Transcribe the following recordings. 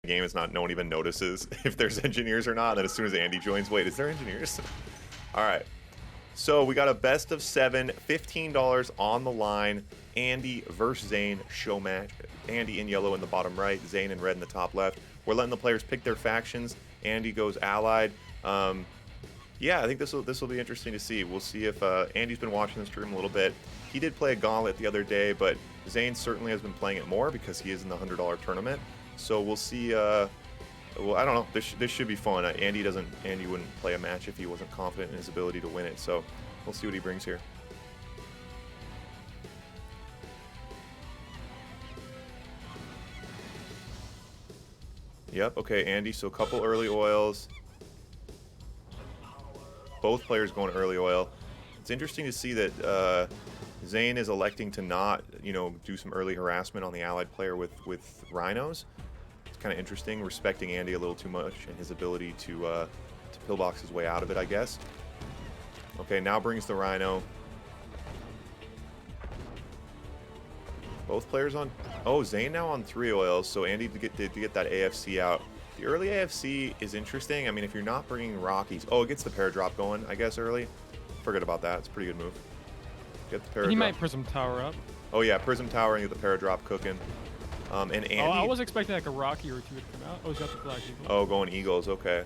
game is not, no one even notices if there's engineers or not. And then as soon as Andy joins, wait, is there engineers? All right. So we got a best of 7, $15 on the line. Andy versus Zain show match. Andy in yellow in the bottom right, Zain in red in the top left. We're letting the players pick their factions. Andy goes allied. Yeah, I think this will be interesting to see. We'll see if Andy's been watching the stream a little bit. He did play a gauntlet the other day, but Zain certainly has been playing it more because he is in the $100 tournament. So we'll see. Well, I don't know. This should be fun. Andy wouldn't play a match if he wasn't confident in his ability to win it. So we'll see what he brings here. Yep. Okay, Andy. So a couple early oils. Both players going early oil. It's interesting to see that Zain is electing to not, do some early harassment on the allied player with rhinos. It's kind of interesting, respecting Andy a little too much and his ability to pillbox his way out of it, I guess. Okay, now brings the rhino. Both players on. Oh, Zain now on 3 oils, so Andy did get that AFC out. The early AFC is interesting. I mean, if you're not bringing Rockies... Oh, it gets the paradrop going, I guess, early. Forget about that. It's a pretty good move. Get the paradrop. He might Prism Tower up. Oh, yeah, Prism Tower and get the paradrop cooking. And Andy... Oh, I was expecting like a Rocky or two to come out. Oh, he's got the Black Eagle. Oh, going Eagles, okay.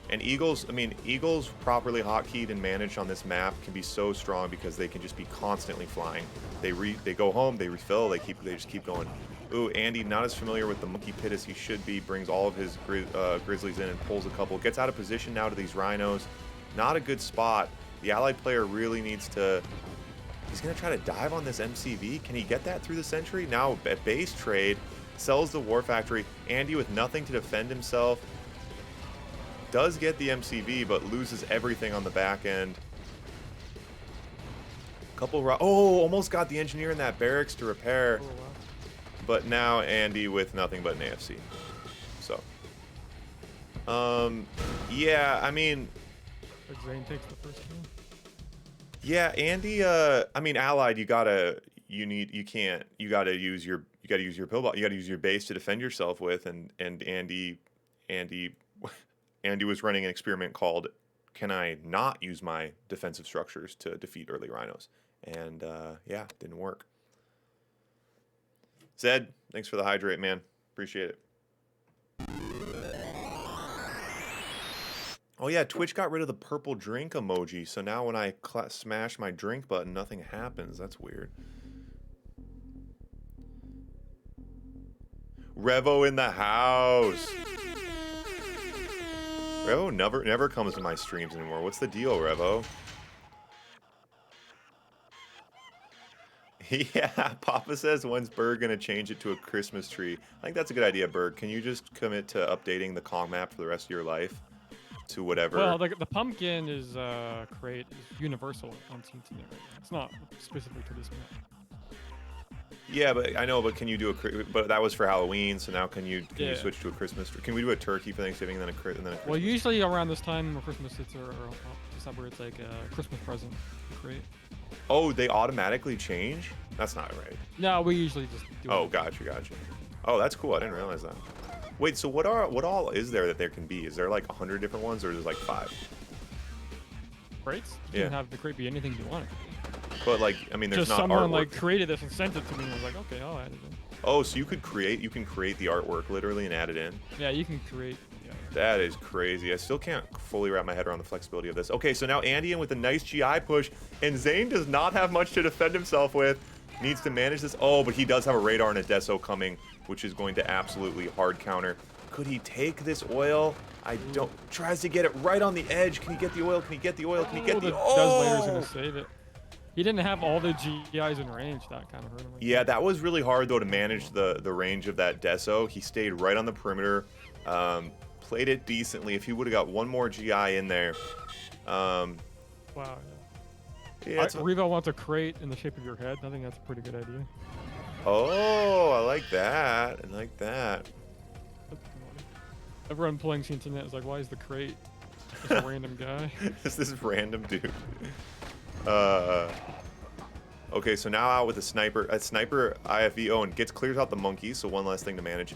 And Eagles, I mean, Eagles properly hotkeyed and managed on this map can be so strong because they can just be constantly flying. They go home, they refill, they just keep going. Ooh, Andy, not as familiar with the monkey pit as he should be, brings all of his grizzlies in and pulls a couple. Gets out of position now to these rhinos. Not a good spot. The allied player really needs to... He's going to try to dive on this MCV. Can he get that through the sentry? Now, at base trade, sells the War Factory. Andy with nothing to defend himself. Does get the MCV, but loses everything on the back end. Oh, almost got the engineer in that barracks to repair. Oh, wow. But now Andy with nothing but an AFC. So, yeah, I mean, Zain takes the first game. yeah, Andy. I mean, allied. You gotta use your pillbox. You gotta use your base to defend yourself with. And Andy was running an experiment called, "Can I not use my defensive structures to defeat early rhinos?" And yeah, didn't work. Zed, thanks for the hydrate, man. Appreciate it. Oh yeah, Twitch got rid of the purple drink emoji, so now when I smash my drink button, nothing happens. That's weird. Revo in the house. Revo never comes to my streams anymore. What's the deal, Revo? Yeah, Papa says, when's Berg gonna change it to a Christmas tree? I think that's a good idea, Berg. Can you just commit to updating the Kong map for the rest of your life to whatever? Well, the pumpkin is universal on Team Internet right now. It's not specific to this map. Yeah, but I know. But can you do but that was for Halloween, so now can you switch to a Christmas tree? Can we do a turkey for Thanksgiving and then a Christmas? Well, usually around this time, or Christmas, or December, it's like a Christmas present to create. Oh, they automatically change? That's not right. No, we usually just do Oh, it. gotcha. Oh, that's cool. I didn't realize that. Wait, so what all is there that there can be? Is there like 100 different ones, or is there like 5? Crates? You can have the crate be anything you want it to be. But like, I mean, there's just not someone artwork. like created this and sent it to me and was like, okay, I'll add it in. Oh, so you can create the artwork literally and add it in? Yeah, you can create. Yeah. That is crazy. I still can't fully wrap my head around the flexibility of this. Okay, so now Andy in with a nice GI push, and Zain does not have much to defend himself with. Needs to manage this. Oh, but he does have a radar and a deso coming, which is going to absolutely hard counter. Could he take this oil? I don't. Tries to get it right on the edge. Can he get the oil? Can he get the oil? Can he get the oil? Desolator's gonna save it. He didn't have all the GIs in range. That kind of hurt him. Yeah, that was really hard though to manage the range of that deso. He stayed right on the perimeter. Played it decently. If he would have got one more GI in there. Wow. Yeah, Revo wants a crate in the shape of your head. I think that's a pretty good idea. Oh, I like that. I like that. Everyone playing Internet is like, why is the crate just a random guy? This random dude. Okay, so now out with a sniper IFV. Oh, and clears out the monkey, so one less thing to manage.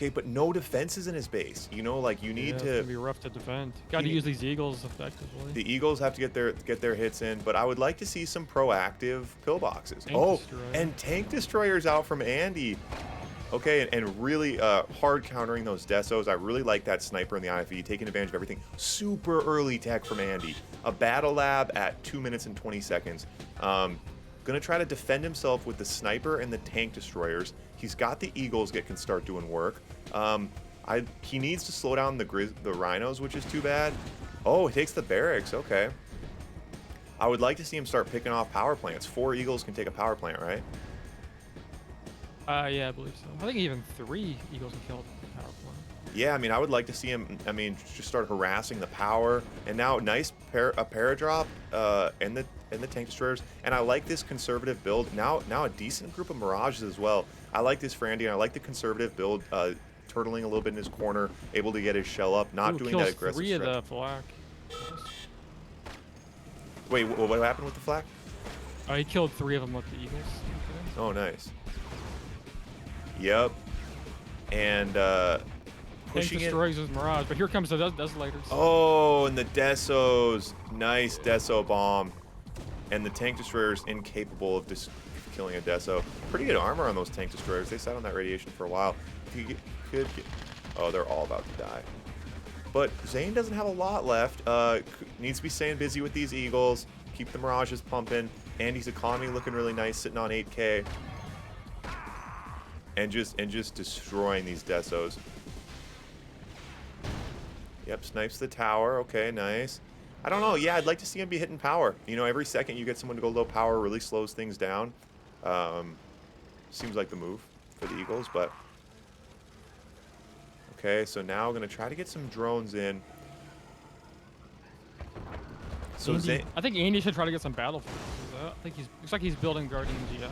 Okay, but no defenses in his base. You know, like you need It's to. gonna be rough to defend. Got to use these eagles effectively. The Eagles have to get their hits in, but I would like to see some proactive pillboxes. Tank Oh, destroyer. and tank destroyers out from Andy. Okay, and really hard countering those Desos. I really like that sniper in the IFE, taking advantage of everything. Super early tech from Andy. A battle lab at 2 minutes and 20 seconds. Gonna try to defend himself with the sniper and the tank destroyers. He's got the Eagles that can start doing work. He needs to slow down the rhinos, which is too bad. Oh, he takes the barracks. Okay. I would like to see him start picking off power plants. 4 Eagles can take a power plant, right? Yeah, I believe so. I think even 3 eagles can kill the power plant. Yeah, I mean, I would like to see him, I mean, just start harassing the power. And now, nice paradrop and the tank destroyers. And I like this conservative build. Now a decent group of mirages as well. I like this for Andy, and I like the conservative build, turtling a little bit in his corner, able to get his shell up, not doing that aggressive 3 stretch. of the flak. Wait, what happened with the flak? Oh, he killed 3 of them with the eagles. Oh, nice. Yep. And Tank pushing it. destroys his mirage, but here comes the desolators. Oh, and the Desos. Nice Deso bomb. And the tank destroyer's incapable of just killing a Deso. Pretty good armor on those tank destroyers. They sat on that radiation for a while. If you oh, they're all about to die. But Zain doesn't have a lot left. Needs to be staying busy with these Eagles. Keep the mirages pumping. Andy's economy looking really nice, sitting on 8K. And just destroying these Desos. Yep, snipes the tower. Okay, nice. I don't know. Yeah, I'd like to see him be hitting power. You know, every second you get someone to go low power really slows things down. Seems like the move for the Eagles, but... Okay, so now I'm going to try to get some drones in. So Andy, I think Andy should try to get some battlefield. I think looks like he's building Guardian GI.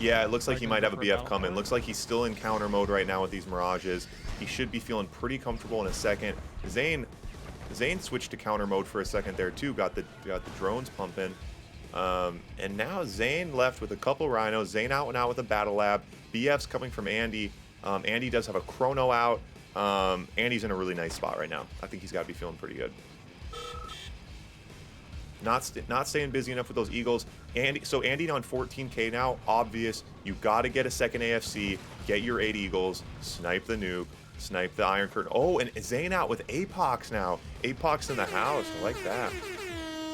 Yeah, it looks like he might have a BF battle coming. for it. Looks like he's still in counter mode right now with these mirages. He should be feeling pretty comfortable in a second. Zain switched to counter mode for a second there too. Got the drones pumping. And now Zain left with a couple rhinos. Zain out and out with a battle lab. BF's coming from Andy. Andy does have a chrono out. Andy's in a really nice spot right now. I think he's got to be feeling pretty good. Not staying busy enough with those Eagles. Andy on 14K now. Obvious. You got to get a second AFC. Get your 8 Eagles. Snipe the nuke. Snipe the Iron Curtain. Oh, and Zain out with Apox now. Apox in the house. I like that.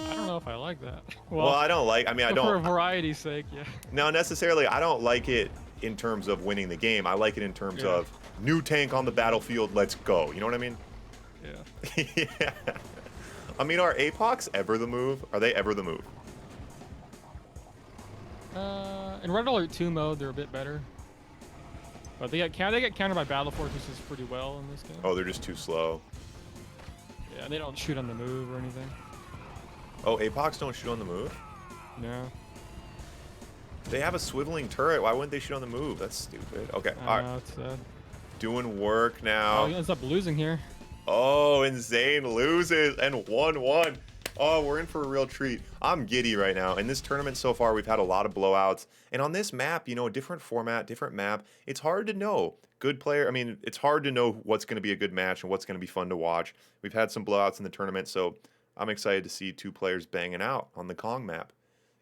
I don't know if I like that. Well, I don't like. I mean, I don't. For variety's sake, yeah. No, necessarily. I don't like it in terms of winning the game. I like it in terms of new tank on the battlefield. Let's go. You know what I mean? Yeah. Yeah. I mean, are Apox ever the move? Are they ever the move? In Red Alert 2 mode, they're a bit better. But they get countered by battle fortresses pretty well in this game. Oh, they're just too slow. Yeah, they don't shoot on the move or anything. Oh, Apox don't shoot on the move? No. They have a swiveling turret. Why wouldn't they shoot on the move? That's stupid. Okay, all right. It's sad. Doing work now. Oh, he ends up losing here. Oh, and Zain loses and 1-1. Oh, we're in for a real treat. I'm giddy right now. In this tournament so far, we've had a lot of blowouts. And on this map, you know, different format, different map, it's hard to know. Good player, I mean, it's hard to know what's going to be a good match and what's going to be fun to watch. We've had some blowouts in the tournament, so I'm excited to see 2 players banging out on the Kong map.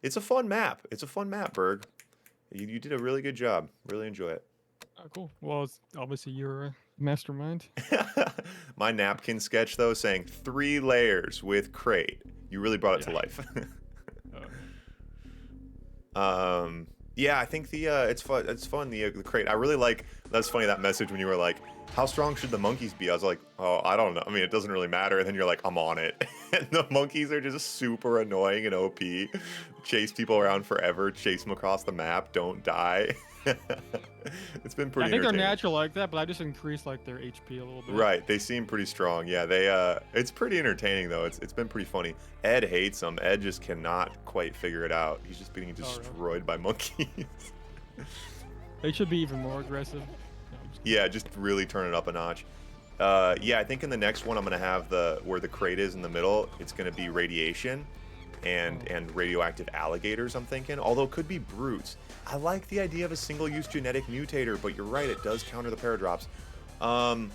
It's a fun map. It's a fun map, Berg. You did a really good job. Really enjoy it. Oh, cool. Well, it's obviously your mastermind. My napkin sketch, though, saying 3 layers with crate. You really brought it to life. Yeah, I think the it's fun. It's fun. The crate. I really like. That's funny, that message when you were like, "How strong should the monkeys be?" I was like, "Oh, I don't know. I mean, it doesn't really matter." And then you're like, "I'm on it." And the monkeys are just super annoying and OP. Chase people around forever. Chase them across the map. Don't die. It's been pretty. I think they're entertaining. natural like that, but I just increased like their HP a little bit. Right, they seem pretty strong. Yeah, they it's pretty entertaining though. It's been pretty funny. Ed hates them. Ed just cannot quite figure it out. He's just being destroyed by monkeys. They should be even more aggressive. No, yeah, just really turn it up a notch. Yeah, I think in the next one I'm gonna have where the crate is in the middle. It's gonna be radiation, and radioactive alligators, I'm thinking. Although it could be brutes. I like the idea of a single-use genetic mutator, but you're right, it does counter the paradrops. All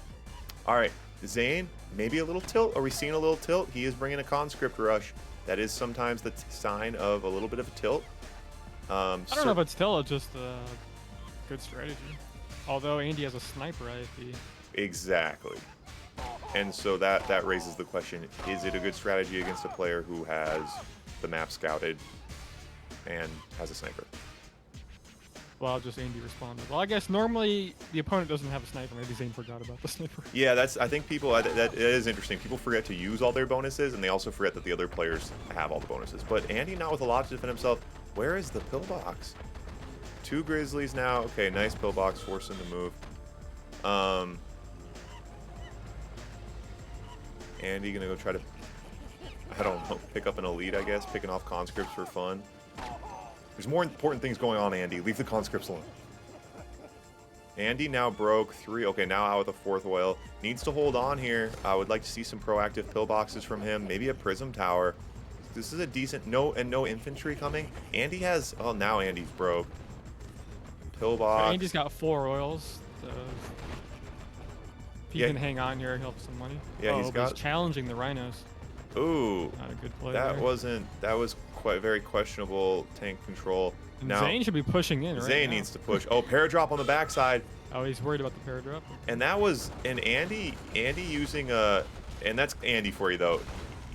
right, Zain, maybe a little tilt. Are we seeing a little tilt? He is bringing a conscript rush. That is sometimes the sign of a little bit of a tilt. I don't know if it's still just a good strategy. Although Andy has a sniper IFE. Exactly. And so that raises the question, is it a good strategy against a player who has the map scouted and has a sniper? Well, just Andy responded. Well, I guess normally the opponent doesn't have a sniper. Maybe Zain forgot about the sniper. Yeah, I think people, that is interesting. People forget to use all their bonuses, and they also forget that the other players have all the bonuses. But Andy, not with a lot to defend himself. Where is the pillbox? 2 Grizzlies now. Okay, nice pillbox, force him to move. Andy gonna go try to, I don't know, pick up an elite, I guess, picking off conscripts for fun. There's more important things going on, Andy. Leave the conscripts alone. Andy now broke 3. Okay, now out with a 4th oil. Needs to hold on here. I would like to see some proactive pillboxes from him. Maybe a prism tower. This is a decent, no infantry coming. Andy has, oh, now Andy's broke. Pillbox. Andy's got 4 oils. So if he can hang on here, he'll have some money. Yeah, he's challenging the rhinos. Ooh, not a good play. That was quite very questionable tank control. And now Zain should be pushing in right Zain now. needs to push. Oh, paradrop on the backside. Oh, he's worried about the paradrop. And that was Andy using a, and that's Andy for you though.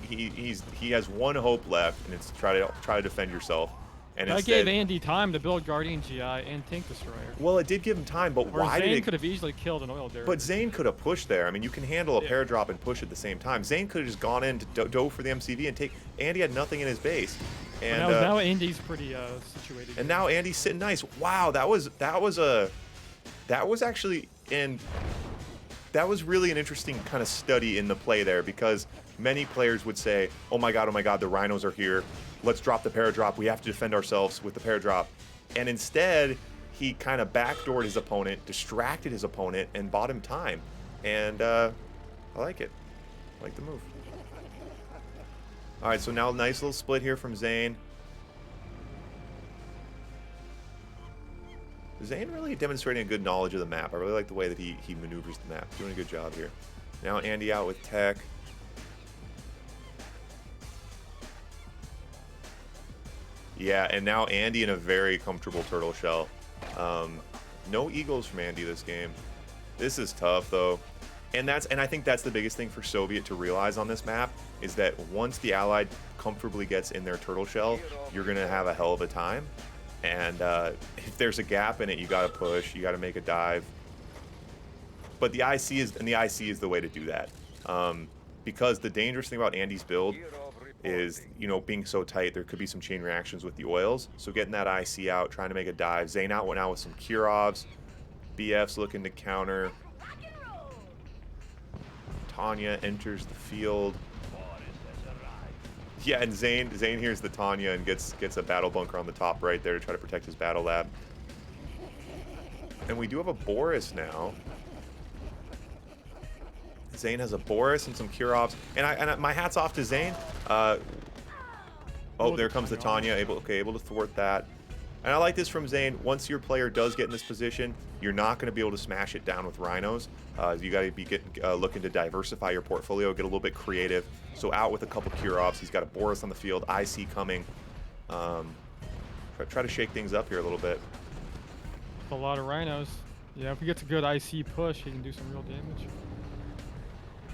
He has one hope left, and it's try to defend yourself. And I gave Andy time to build Guardian GI and Tank Destroyer. Well, it did give him time, but why did it? Zain could have easily killed an oil derrick. But Zain could have pushed there. I mean, you can handle a paradrop and push at the same time. Zain could have just gone in to dove for the MCV and take. Andy had nothing in his base, and now Andy's pretty situated. And now Andy's sitting nice. Wow, that was actually, and that was really an interesting kind of study in the play there, because many players would say, oh my god, the rhinos are here. Let's drop the paradrop. We have to defend ourselves with the paradrop. And instead, he kind of backdoored his opponent, distracted his opponent, and bought him time. And I like it. I like the move. All right, so now a nice little split here from Zain. Zain really demonstrating a good knowledge of the map. I really like the way that he maneuvers the map. Doing a good job here. Now Andy out with tech. Yeah, and now Andy in a very comfortable turtle shell. No eagles from Andy this game. This is tough though. And I think that's the biggest thing for Soviet to realize on this map, is that once the Allied comfortably gets in their turtle shell, you're gonna have a hell of a time. And if there's a gap in it, you gotta push, you gotta make a dive. But the IC is the way to do that. Because the dangerous thing about Andy's build is, you know, being so tight, there could be some chain reactions with the oils. So getting that IC out, trying to make a dive. Zain out now with some Kirovs. BF's looking to counter. Tanya enters the field. Yeah, and Zain hears the Tanya and gets a battle bunker on the top right there to try to protect his battle lab. And we do have a Boris now. Zain has a Boris and some Kirovs, and my hat's off to Zain. Oh, there comes the Tanya, able to thwart that. And I like this from Zain. Once your player does get in this position, you're not going to be able to smash it down with rhinos. You got to be looking to diversify your portfolio, get a little bit creative. So out with a couple Kirovs. He's got a Boris on the field, IC coming. Try to shake things up here a little bit. A lot of rhinos. Yeah, if he gets a good IC push, he can do some real damage.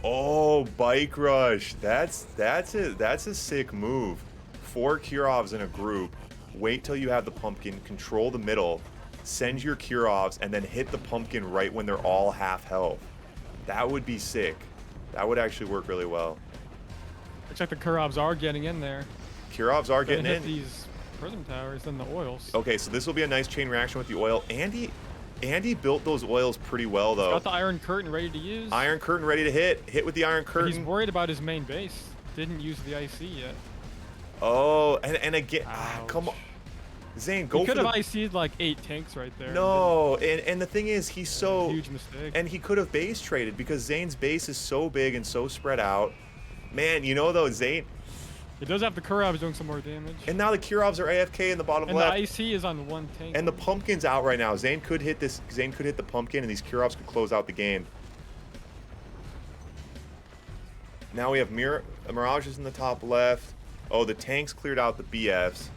Oh, bike rush. That's a sick move. 4 Kirovs in a group. Wait till you have the pumpkin, control the middle, send your Kirovs, and then hit the pumpkin right when they're all half health. That would be sick. That would actually work really well. Looks like the Kirovs are getting in there. Kirovs are getting in. These prism towers and the oils. Okay, so this will be a nice chain reaction with the oil. Andy built those oils pretty well, though. He's got the Iron Curtain ready to use. Iron Curtain ready to hit. Hit with the Iron Curtain. He's worried about his main base. Didn't use the IC yet. Oh, and again, come on. Zain, go for the... He could have IC'd like 8 tanks right there. No, and the thing is, he's so... Huge mistake. And he could have base traded, because Zain's base is so big and so spread out. Man, you know, though, Zain... It does have the Kurovs doing some more damage. And now the Kurovs are AFK in the bottom And left. the IC is on one tank. And the pumpkin's out right now. Zain could hit this. Zain could hit the pumpkin, and these Kurovs could close out the game. Now we have Mirages in the top left. Oh, the tanks cleared out the BFs.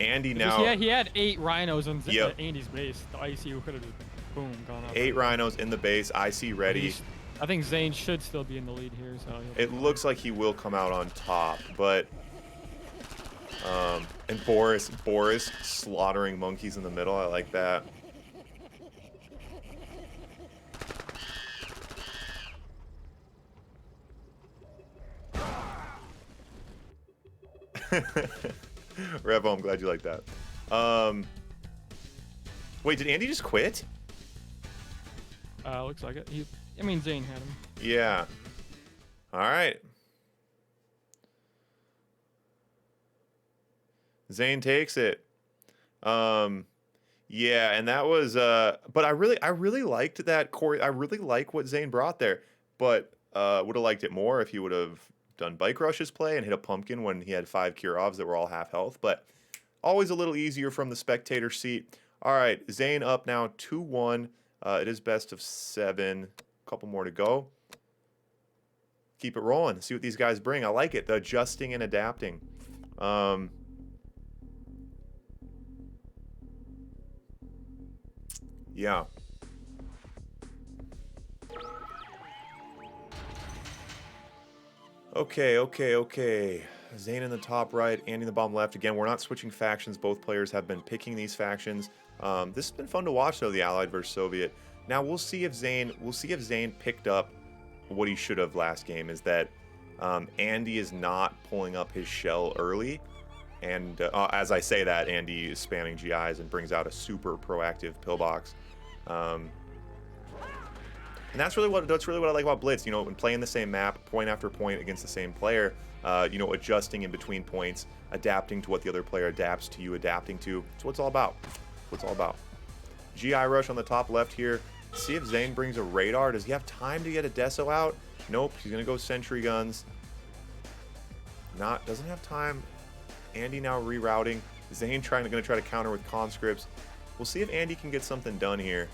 Andy now. Yeah, he had 8 rhinos on Yep. Andy's base. The IC could have just boom gone up. 8 rhinos in the base. IC ready. I think Zain should still be in the lead here. So It looks like he will come out on top, but and Boris slaughtering monkeys in the middle. I like that. Revo, I'm glad you like that. Wait, did Andy just quit? looks like it. I mean, Zain had him. Yeah. All right. Zain takes it. Yeah, and that was but I really liked that core. I really like what Zain brought there, but would have liked it more if he would have done Bike Rush's play and hit a pumpkin when he had 5 Kurovs that were all half health, but always a little easier from the spectator seat. All right, Zain up now 2-1. It is best of 7. A couple more to go. Keep it rolling. See what these guys bring. I like it. The adjusting and adapting. Yeah. Okay. Zain in the top right, Andy in the bottom left. Again, we're not switching factions. Both players have been picking these factions. This has been fun to watch, though, the Allied versus Soviet. Now we'll see if Zain picked up what he should have last game. Is that Andy is not pulling up his shell early, and as I say that, Andy is spamming GIs and brings out a super proactive pillbox. And that's really what I like about Blitz. You know, when playing the same map, point after point against the same player, you know, adjusting in between points, adapting to what the other player adapts to you, adapting to. That's what it's all about. That's what it's all about. GI rush on the top left here. See if Zain brings a radar. Does he have time to get a Deso out? Nope. He's gonna go sentry guns. Doesn't have time. Andy now rerouting. Zain gonna try to counter with conscripts. We'll see if Andy can get something done here.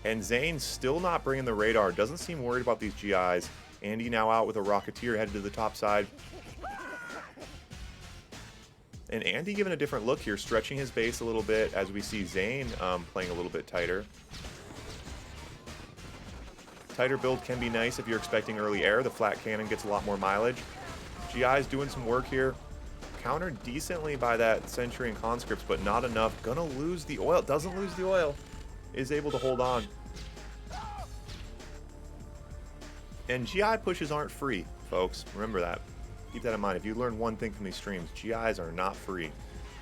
And Zane's still not bringing the radar. Doesn't seem worried about these GIs. Andy now out with a Rocketeer headed to the top side. And Andy giving a different look here, stretching his base a little bit as we see Zain playing a little bit tighter. Tighter build can be nice if you're expecting early air. The flat cannon gets a lot more mileage. GI's doing some work here. Countered decently by that Sentry and Conscripts, but not enough. Gonna lose the oil. Doesn't lose the oil. Is able to hold on. And GI pushes aren't free, folks. Remember that. Keep that in mind. If you learn one thing from these streams, GIs are not free.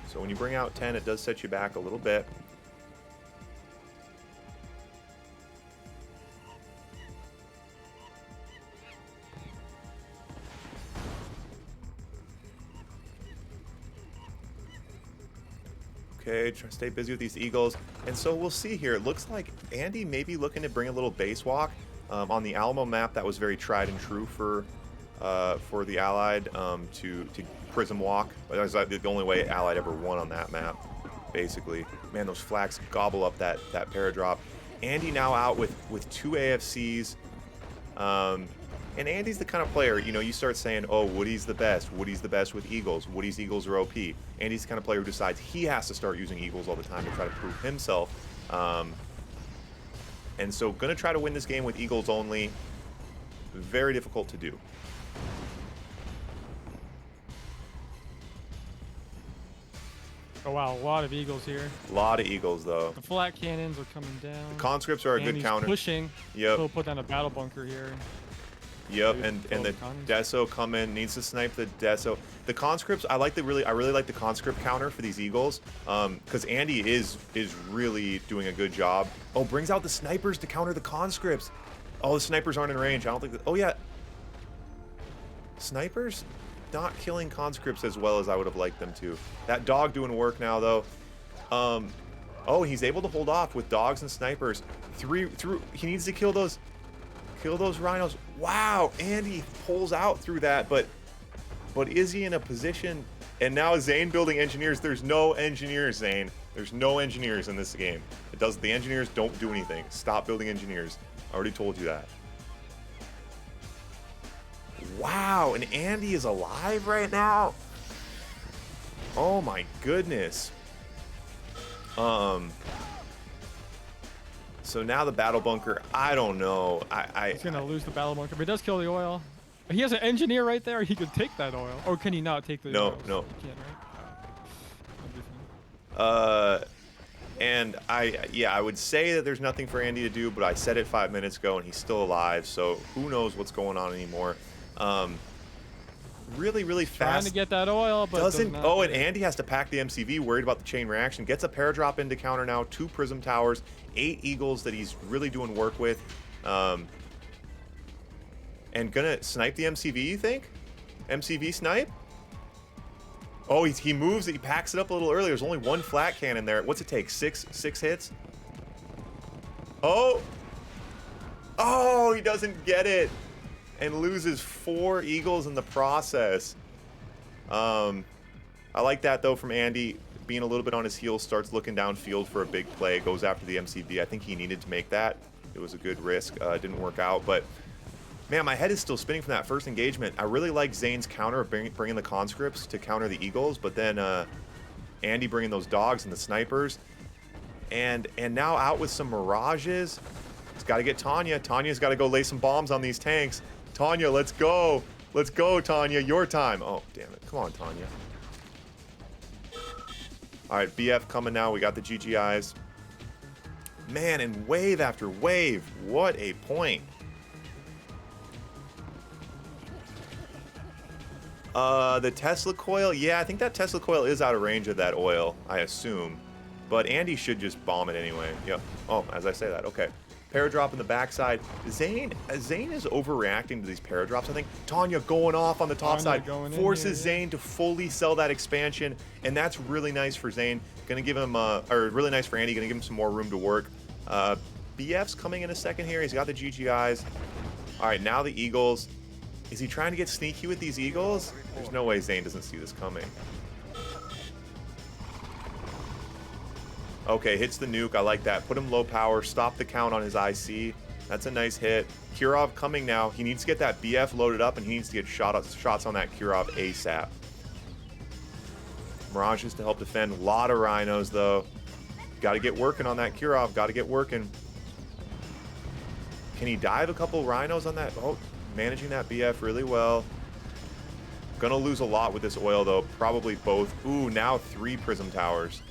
So when you bring out 10, it does set you back a little bit. Okay, try to stay busy with these Eagles. And so we'll see here. It looks like Andy may be looking to bring a little base walk. On the Alamo map, that was very tried and true for the Allied to Prism walk. That was the only way Allied ever won on that map, basically. Man, those flags gobble up that paradrop. Andy now out with 2 AFCs. And Andy's the kind of player, you know, you start saying, oh, Woody's the best. Woody's the best with Eagles. Woody's Eagles are OP. Andy's the kind of player who decides he has to start using Eagles all the time to try to prove himself. And so going to try to win this game with Eagles only. Very difficult to do. Oh, wow. A lot of Eagles here. A lot of Eagles, though. The flat cannons are coming down. Conscripts are a good counter. Pushing. Yep. He'll put down a battle bunker here. Yep, and the Deso come in, needs to snipe the Deso. The conscripts, I really like the conscript counter for these Eagles, because Andy is really doing a good job. Oh, brings out the snipers to counter the conscripts. Oh, the snipers aren't in range. I don't think that. Oh yeah, snipers not killing conscripts as well as I would have liked them to. That dog doing work now though. Oh, he's able to hold off with dogs and snipers. He needs to kill those rhinos. Wow, Andy pulls out through that, but But is he in a position? And now Zain building engineers. There's no engineers, Zain. There's no engineers in this game. The engineers don't do anything. Stop building engineers. I already told you that. Wow, and Andy is alive right now? Oh my goodness. So now the battle bunker, I don't know. He's gonna lose the battle bunker, but he does kill the oil. He has an engineer right there. He could take that oil. Or can he not take the oil? No. He can't, right? And I would say that there's nothing for Andy to do, but I said it 5 minutes ago and he's still alive, so who knows what's going on anymore. Really fast. Trying to get that oil, but doesn't. Oh, and Andy has to pack the MCV, worried about the chain reaction. Gets a paradrop into counter now, 2 Prism Towers, 8 Eagles that he's really doing work with. And gonna snipe the MCV, you think? MCV snipe? Oh, he moves it. He packs it up a little early. There's only 1 flat cannon there. What's it take? Six hits? Oh! Oh, he doesn't get it. And loses 4 Eagles in the process. I like that, though, from Andy. Being a little bit on his heels, starts looking downfield for a big play. Goes after the MCV. I think he needed to make that. It was a good risk. Didn't work out, but... Man, my head is still spinning from that first engagement. I really like Zane's counter of bringing the conscripts to counter the Eagles, but then Andy bringing those dogs and the snipers. And now out with some mirages. He's got to get Tanya. Tanya's got to go lay some bombs on these tanks. Tanya, let's go. Let's go, Tanya. Your time. Oh, damn it. Come on, Tanya. All right, BF coming now. We got the GGIs. Man, and wave after wave. What a point. The Tesla coil, yeah, I think that Tesla coil is out of range of that oil, I assume. But Andy should just bomb it anyway. Yep. Oh, as I say that, okay. Paradrop in the backside. Zain is overreacting to these paradrops, I think. Tanya going off on the top side forces Zain to fully sell that expansion, and that's really nice for Zain. Gonna give him, or really nice for Andy, gonna give him some more room to work. BF's coming in a second here. He's got the GGIs. All right, now the Eagles. Is he trying to get sneaky with these Eagles? There's no way Zain doesn't see this coming. Okay, hits the nuke. I like that. Put him low power. Stop the count on his IC. That's a nice hit. Kirov coming now. He needs to get that BF loaded up, and he needs to get shots on that Kirov ASAP. Mirages to help defend. A lot of rhinos, though. Got to get working on that Kirov. Got to get working. Can he dive a couple rhinos on that? Oh, managing that BF really well. Gonna lose a lot with this oil, though. Probably both. Ooh, now 3 Prism Towers.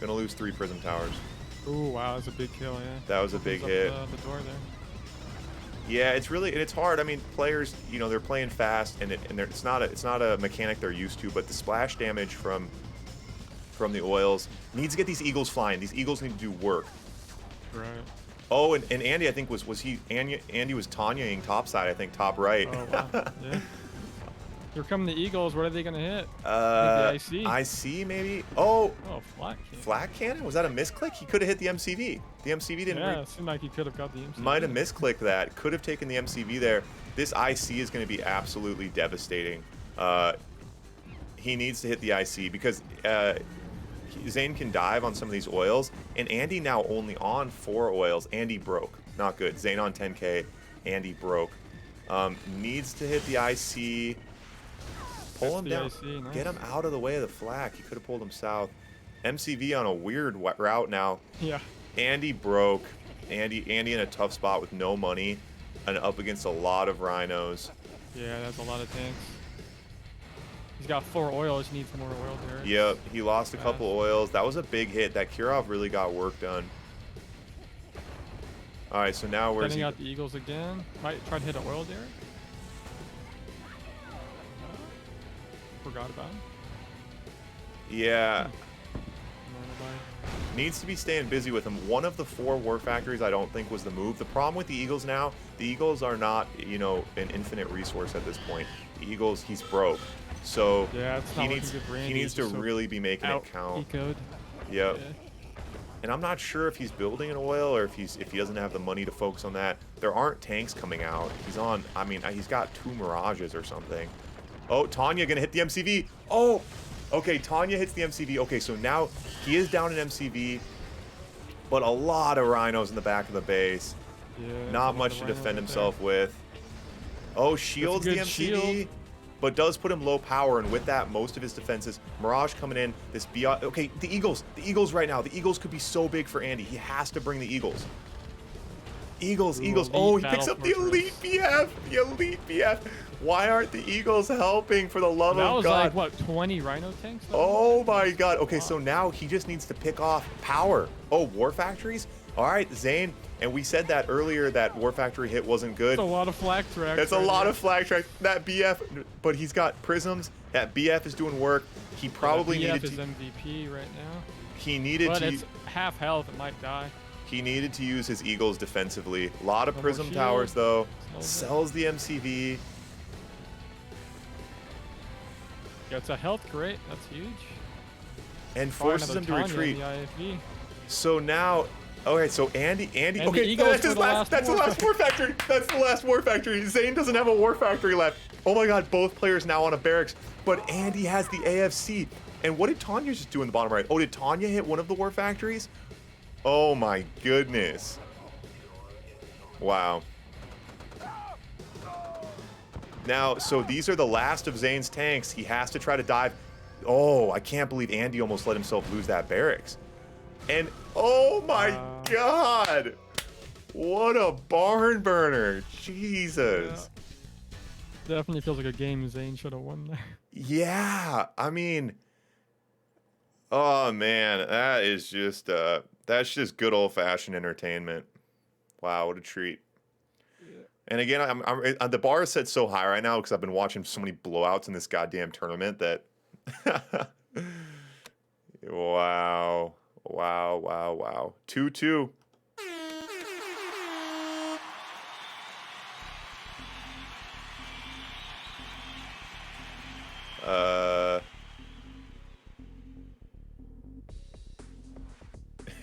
Gonna lose 3 Prism Towers. Ooh, wow, that's a big kill, yeah. That was a big hit. The door there. Yeah, it's hard. I mean, players, you know, they're playing fast, and it's not a mechanic they're used to. But the splash damage from the oils needs to get these Eagles flying. These Eagles need to do work. Right. Oh, and Andy, I think Andy was Tanyaing topside, I think, top right. Oh, wow. Yeah. Here come the Eagles. What are they going to hit? IC? IC, maybe? Oh, flat cannon. Flat cannon? Was that a misclick? He could have hit the MCV. The MCV didn't... Yeah, it seemed like he could have got the MCV. Might have misclicked that. Could have taken the MCV there. This IC is going to be absolutely devastating. He needs to hit the IC because Zain can dive on some of these oils, and Andy now only on 4 oils. Andy broke. Not good. Zain on 10k. Andy broke. Needs to hit the IC. Pull him down. IC, nice. Get him out of the way of the flak. He could have pulled him south. MCV on a weird route now. Yeah. Andy broke. Andy in a tough spot with no money and up against a lot of rhinos. Yeah, that's a lot of tanks. He's got 4 oils. He needs more oil there. Yep, he lost a couple oils. That was a big hit. That Kirov really got work done. All right, so now where's he? Sending out the Eagles again. Might try to hit an oil there. Forgot about him. Yeah. Needs to be staying busy with him. One of the 4 war factories I don't think was the move. The problem with the Eagles now, the Eagles are not, you know, an infinite resource at this point. The Eagles, he's broke. So yeah, he needs to really be making it count. Ecoed. Yep. Yeah. And I'm not sure if he's building an oil or if he doesn't have the money to focus on that. There aren't tanks coming out. He's on, I mean, he's got 2 Mirages or something. Oh, Tanya gonna hit the MCV. Oh, okay, Tanya hits the MCV. Okay, so now he is down in MCV, but a lot of rhinos in the back of the base. Yeah, Not much to defend himself with. Oh, shields the MCV, shield. but does put him low power, and with that, most of his defenses. Mirage coming in. This beyond. Okay, the Eagles right now. The Eagles could be so big for Andy. He has to bring the Eagles. Eagles. Oh, he picks up the elite BF. The elite BF. Why aren't the Eagles helping, for the love of God? That was like, what, 20 Rhino tanks? Oh my God. Okay, so now he just needs to pick off power. Oh, War Factories? All right, Zain. And we said that earlier, that War Factory hit wasn't good. That's a lot of flag tracks. That's a lot of flag tracks. That BF, but he's got prisms. That BF is doing work. He probably needed to. BF is MVP right now. He needed to. But it's half health. It might die. He needed to use his Eagles defensively. A lot of prism towers, though. Sells the MCV. Gets a health crate. That's huge. And forces him to retreat. So now, okay, so Andy, okay, that's the last War Factory. That's the last War Factory. Zain doesn't have a War Factory left. Oh my God, both players now on a barracks, but Andy has the AFC. And what did Tanya just do in the bottom right? Oh, did Tanya hit one of the War Factories? Oh my goodness. Wow. Now, so these are the last of Zain's tanks. He has to try to dive. Oh, I can't believe Andy almost let himself lose that barracks. And oh my God. What a barn burner. Jesus. Yeah. Definitely feels like a game Zain should have won there. Yeah, I mean, oh man, that is just that's just good old-fashioned entertainment. Wow, what a treat. And again, I'm the bar is set so high right now because I've been watching so many blowouts in this goddamn tournament that. Wow. 2-2.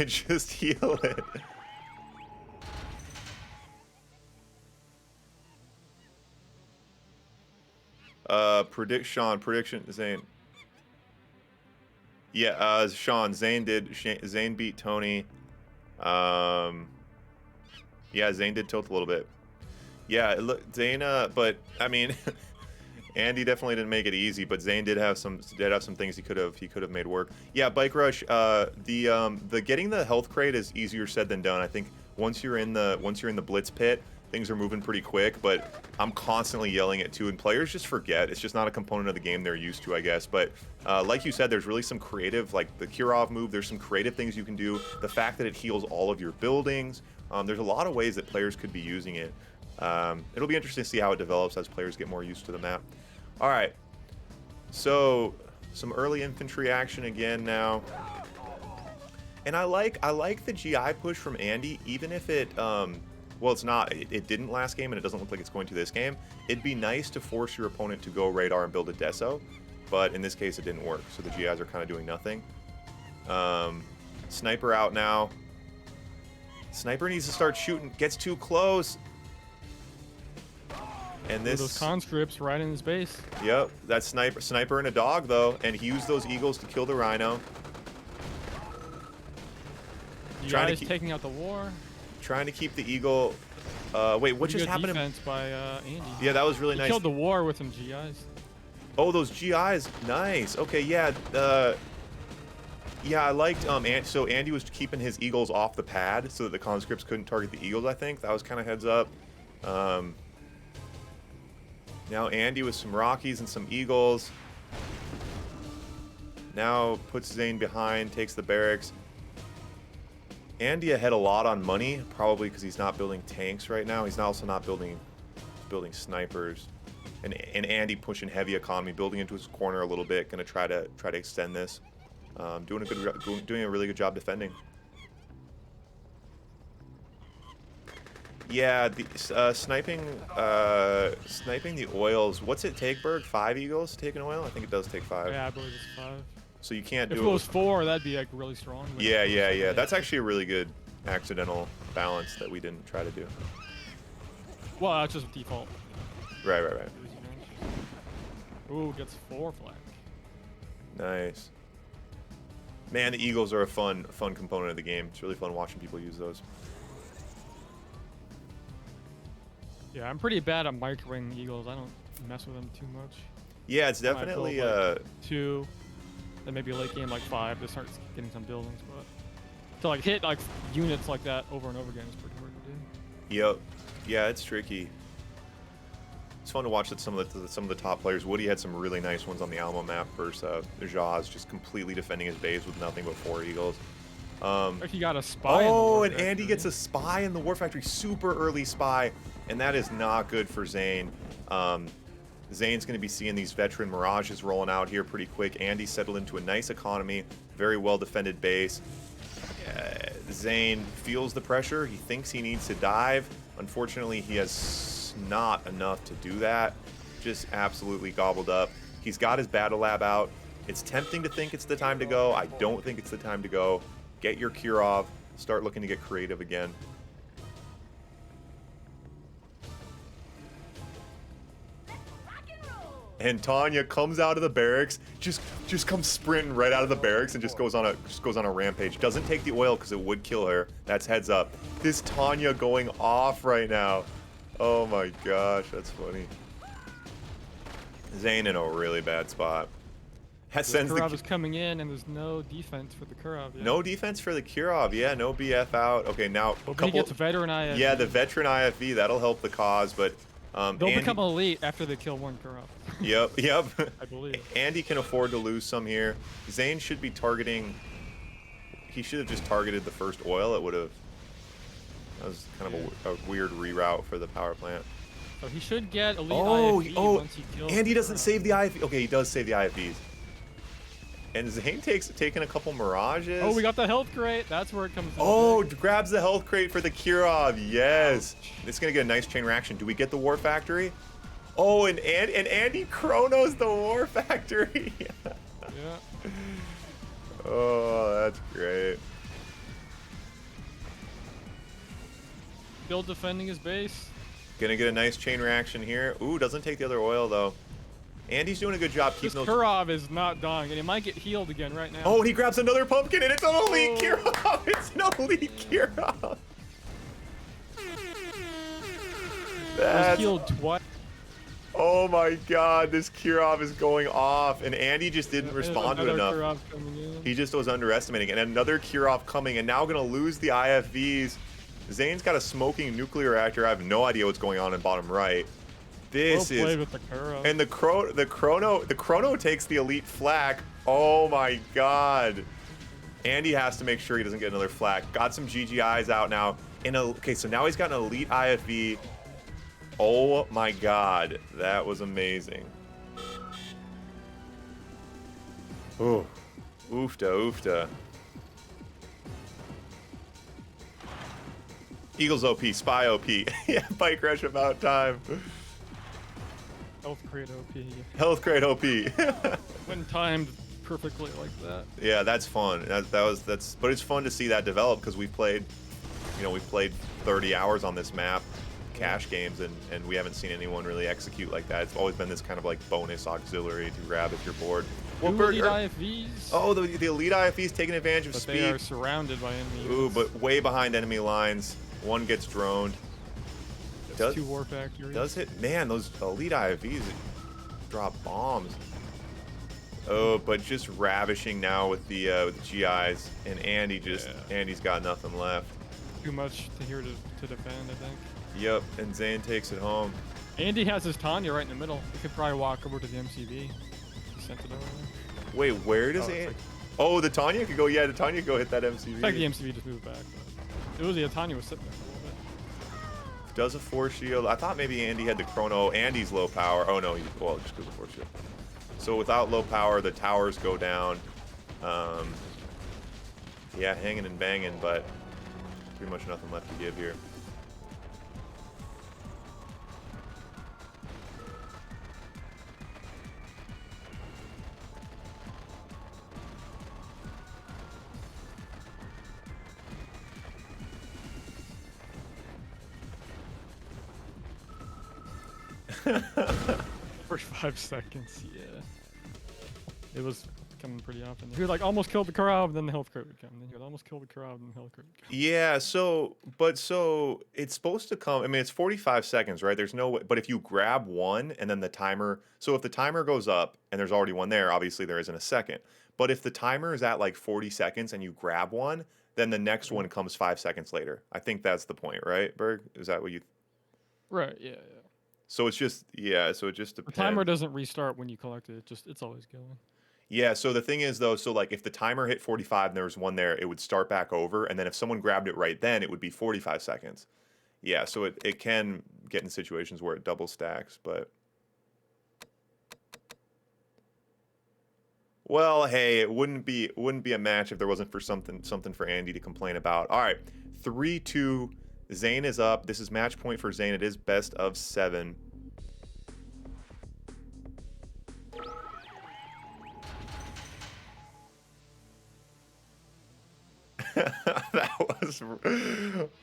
Just heal it. Prediction, Zain. Yeah, Sean, Zain beat Tony. Yeah, Zain did tilt a little bit. Yeah, look, Zain, but I mean, Andy definitely didn't make it easy, but Zain did have some things he could have made work. Yeah, Bike Rush, the getting the health crate is easier said than done. I think once you're in the Blitz pit, things are moving pretty quick, but I'm constantly yelling it too, and players just forget. It's just not a component of the game they're used to, I guess. But like you said, there's really some creative, like the Kirov move, there's some creative things you can do. The fact that it heals all of your buildings, there's a lot of ways that players could be using it. It'll be interesting to see how it develops as players get more used to the map. All right, so some early infantry action again now. And I like the GI push from Andy, even if it, well, it's not. It didn't last game, and it doesn't look like it's going to this game. It'd be nice to force your opponent to go radar and build a deso, but in this case, it didn't work. So the GIs are kind of doing nothing. Sniper out now. Sniper needs to start shooting. Gets too close. And this. Those conscripts right in his base. Yep, that's sniper and a dog though, and he used those eagles to kill the rhino. GI's taking out the war. Trying to keep the eagle. Wait, what just happened? Defense by Andy. Yeah, that was really nice. He killed the war with some GIs. Oh, those GIs, nice. Okay, yeah. Yeah, I liked. So Andy was keeping his eagles off the pad so that the conscripts couldn't target the eagles. I think that was kind of heads up. Now Andy with some Rockies and some eagles. Now puts Zain behind, takes the barracks. Andy ahead a lot on money, probably because he's not building tanks right now. He's also not building snipers. And Andy pushing heavy economy, building into his corner a little bit, gonna try to extend this. Doing a really good job defending. Yeah, the sniping the oils. What's it take, Berg? 5 eagles to take an oil? I think it does take 5. Yeah, I believe it's 5. So you can't do it. If it was 4, that'd be like really strong. Yeah. That's actually a really good accidental balance that we didn't try to do. Well, that's just default. Right. Ooh, gets 4 flag. Nice. Man, the Eagles are a fun component of the game. It's really fun watching people use those. Yeah, I'm pretty bad at microwing Eagles. I don't mess with them too much. Yeah, it's I might definitely build, like, 2, then maybe late game like 5 to start getting some buildings, but to like hit like units like that over and over again is pretty hard to do. Yep. Yeah, it's tricky. It's fun to watch that some of the top players. Woody had some really nice ones on the Alamo map versus Jaws, just completely defending his base with nothing but 4 Eagles. Like he got a spy. Oh, in the and Andy gets a spy in the War Factory, super early spy, and that is not good for Zain. Zane's going to be seeing these veteran Mirages rolling out here pretty quick. Andy settled into a nice economy, very well defended base. Zain feels the pressure. He thinks he needs to dive. Unfortunately, he has not enough to do that. Just absolutely gobbled up. He's got his battle lab out. It's tempting to think it's the time to go. I don't think it's the time to go. Get your Kirov. Start looking to get creative again. And Tanya comes out of the barracks, just comes sprinting right out of the barracks and just goes on a rampage. Doesn't take the oil because it would kill her. That's heads up. This Tanya going off right now. Oh my gosh, that's funny. Zain in a really bad spot. Kirov is coming in and there's no defense for the Kirov. Yeah. No defense for the Kirov. Yeah, no BF out. Okay, now he gets veteran IFV. Yeah, the veteran IFV that'll help the cause, but they'll become elite after they kill 1 Kirov. Yep. I believe. Andy can afford to lose some here. Zain should be targeting. He should have just targeted the first oil. It would have. That was kind of a weird reroute for the power plant. So he should get elite IFV once he kills. Andy doesn't save the IFV. Okay, he does save the IFVs. And Zain taking a couple Mirages. Oh, we got the health crate. That's where it comes in. Oh, grabs the health crate for the Kirov. Yes. It's going to get a nice chain reaction. Do we get the War Factory? Oh, and Andy chronos the War Factory. Yeah. Oh, that's great. Still defending his base. Gonna get a nice chain reaction here. Ooh, doesn't take the other oil, though. Andy's doing a good job keeping those... Kirov is not dying, and he might get healed again right now. Oh, and he grabs another pumpkin, and it's an elite Kirov! It's an elite Kirov! That's... healed twice. Oh my god, this Kirov is going off, and Andy just didn't respond to it enough. Kirov coming in. He just was underestimating, and another Kirov coming, and now gonna lose the IFVs. Zane's got a smoking nuclear reactor. I have no idea what's going on in bottom right. This is with the Kirov. And the chrono takes the elite flak. Oh my god. Andy has to make sure he doesn't get another flak. Got some GGIs out now. Okay, so now he's got an elite IFV. Oh my god, that was amazing. Oh, oofta. Eagles OP, Spy OP. Yeah, Bike Rush about time. Health crate OP. Health crate OP. When timed perfectly like that. Yeah, that's fun. But it's fun to see that develop because we've played 30 hours on this map, cash games, and we haven't seen anyone really execute like that. It's always been this kind of like bonus auxiliary to grab if you're bored. Well, elite IFVs. Oh, the elite IFVs taking advantage of speed. They are surrounded by enemies. Ooh, but way behind enemy lines. One gets droned. That's 2 War Factories. Does hit. Man, those elite IFVs drop bombs. Oh, but just ravishing now with the GIs, and Andy's got nothing left. Too much to defend, I think. Yep, and Zain takes it home. Andy has his Tanya right in the middle. He could probably walk over to the MCV. He sent it over there. Wait, where does Andy? Oh, the Tanya could go. Yeah, the Tanya could go hit that MCV. It's like the MCV just moved back. But it was the Tanya was sitting there for a little bit. Does a force shield. I thought maybe Andy had the chrono. Andy's low power. Oh no, well, just goes a force shield. So without low power, the towers go down. Yeah, hanging and banging, but pretty much nothing left to give here. 45 seconds, yeah. It was coming pretty often. He would like almost kill the crowd, then the health crit would come. Then he would almost kill the crowd, and the health crit would come. Yeah, so it's supposed to come. I mean, it's 45 seconds, right? There's no way, but if you grab one and then the timer, so if the timer goes up and there's already one there, obviously there isn't a second. But if the timer is at like 40 seconds and you grab one, then the next one comes 5 seconds later. I think that's the point, right, Berg? Is that what you? Right, yeah. So it's just, yeah, so it just The depends. timer doesn't restart when you collect it. It's always going. Yeah, so the thing is though, so like if the timer hit 45 and there was one there, it would start back over, and then if someone grabbed it right then, it would be 45 seconds. Yeah, so it can get in situations where it double stacks, but well, hey, it wouldn't be a match if there wasn't for something for Andy to complain about. All right, 3-2. Zain is up. This is match point for Zain. It is best of 7. That was,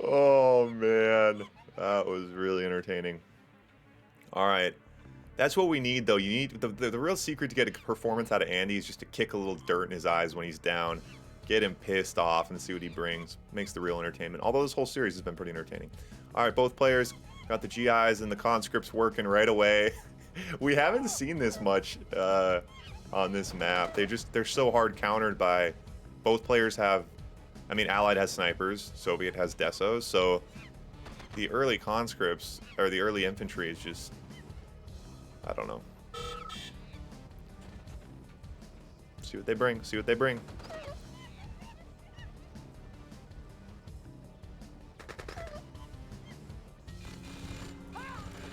oh man, that was really entertaining. All right, that's what we need though. You need the real secret to get a performance out of Andy is just to kick a little dirt in his eyes when he's down, get him pissed off, and see what he brings. Makes the real entertainment. Although this whole series has been pretty entertaining. All right, both players got the GIs and the conscripts working right away. We haven't seen this much on this map. They're so hard countered by both players have. I mean, Allied has snipers, Soviet has desos, so the early conscripts, or the early infantry is just, I don't know. See what they bring, see what they bring.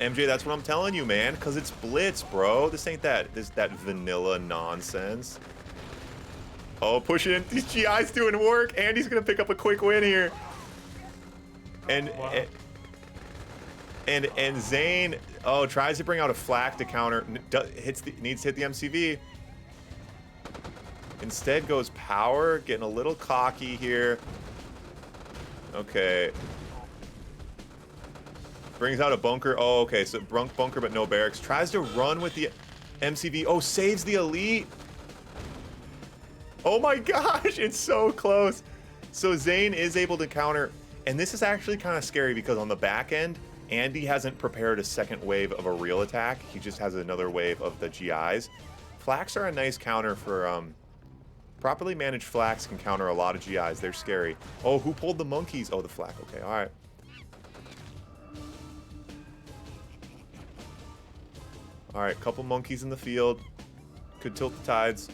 MJ, that's what I'm telling you, man, because it's Blitz, bro. This ain't that vanilla nonsense. Oh, push it in. These GI's doing work. Andy's going to pick up a quick win here. And, wow. and Zain, oh, tries to bring out a flak to counter. Needs to hit the MCV. Instead goes power. Getting a little cocky here. Okay. Brings out a bunker. Oh, okay. So bunker, but no barracks. Tries to run with the MCV. Oh, saves the elite. Oh my gosh, it's so close. So Zain is able to counter, and this is actually kind of scary because on the back end, Andy hasn't prepared a second wave of a real attack. He just has another wave of the GIs. Flaks are a nice counter for, properly managed flaks can counter a lot of GIs. They're scary. Oh, who pulled the monkeys? Oh, the flak. Okay, all right. All right, couple monkeys in the field. Could tilt the tides.